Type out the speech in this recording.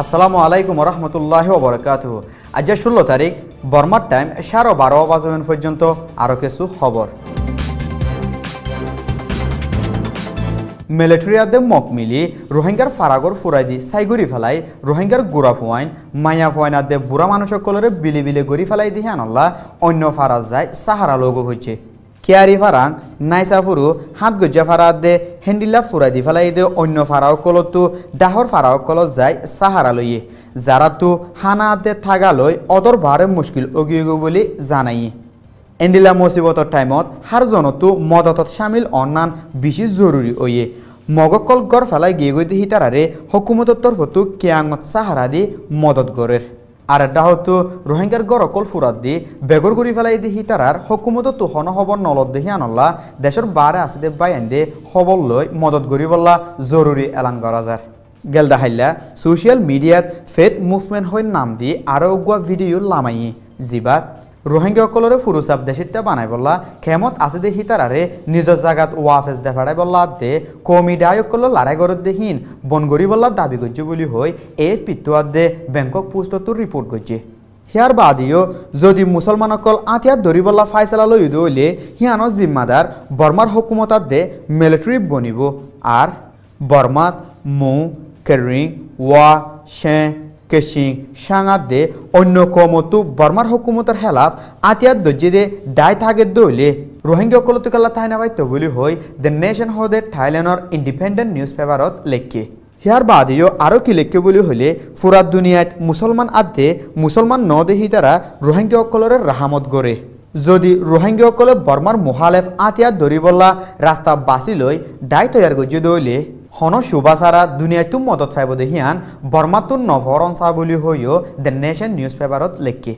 আসসালামু আলাইকুম রহমতুল্লাহি ওয়া বারাকাতুহু। আজ 16 তারিখ বর্মার টাইম 12:30 বাজে পর্যন্ত আরও কিছু খবর। মিলিটারিয়াদে মক মিলি রোহিঙ্গার ফারাগর ফুরাই দি সাইগুড়ি ফেলাই রোহিঙ্গার গুড়া ফুয়াইন মায়া ফুয়াইনাদে বুড়া মানুষসকলরে বিলি বিলে গড়ি ফেলাই দিহে আনল্লা অন্য ফারাজ যায় সাহারা লোক হয়েছে। কেয়ারি ফারাং নাইসাফুরু হাত গজ্জা ফারাত দে হেন্ডিল্লা ফুরাই দি ফেলাই দে অন্য ফারাওকলতো ডাহর ফারাওকলত যায় সাহারা লইয়ে যারা তো হানাতে থাগালৈ অদর ভারে মুশকিল অগিয়ে বলে জানাই। এন্ডিলা মুসিবতর টাইমত হারজনতো মদতত সামিল অন্যান বেশি জরুরি ওয়ে মগকল গড় ফেলাই গিয়ে গই হিতারারে হকুমতর তরফতো কেয়াঙত সাহারা দি মদত গড়ের আর এটা হতো রোহিঙ্গার গড়কল ফুরাত দি বেগর গুড়ি ফেলাই দি হিতারার হকুমতত তোহন হবর নলত দেখি আনল্লা দেশের বারে আছে দে বাইন দে খবর লই মদত গড়ি বললা জরুরি এলান করা যায়। গেলদা হাইলা সোশ্যাল মিডিয়াত ফেথ মুভমেন্ট হই নাম দি আরো উগুয়া ভিডিও লামাই জিবাত রোহিঙ্গাসকলরে ফুরুসাব দেশিতা বানাই বললা খেমত আছে দে হিতারারে নিজের জায়গাত ওয়াফেজ দেখাড়াই বললা দে কমি ডায়কল লড়াই গরত দেহীন বনগরি বললা দাবি করছে বলি হই AFP তোয়াত দে ব্যাংকক পোস্টতো রিপোর্ট করছে। হিয়ার বাদিও যদি মুসলমানসকল আতিয়াত ধরি বললা ফাইসলা লই দইলে হিয়ানো জিম্মাদার বর্মার হকুমতাত দে মিলিটারি বনিব আর বর্মাত মু কেরিং ওয়া শে কেশিং সাঙাত দে অন্য কমতো বর্মার হকুমতের হেলাফ আতিয়াত দজ্জে দে দায় থাকে দইলে রোহিঙ্গা কলতুকাল্লা তাই নাবাইত বলি হই দ্য নেশন হদে থাইল্যান্ডর ইন্ডিপেন্ডেন্ট নিউজ পেপারত লেখে। হিয়ার বাদিও আরও কি লেখে বলি হলে ফুরাত দুনিয়াত মুসলমান আদে মুসলমান ন দেহি তারা রোহিঙ্গাসকলরে রাহামত গড়ে যদি রোহিঙ্গাসকলে বর্মার মুহালেফ আতিয়াত ধরি বললা রাস্তা বাছি লৈ দায় তৈয়ার গজ্জে দইলে হন সুবাসারা দুনিয়াতো মদত ফাইব দেহিয়ান বর্মাতো নভরন চা বলি হইও দ্য নেশন নিউজ পেপারত লেখে।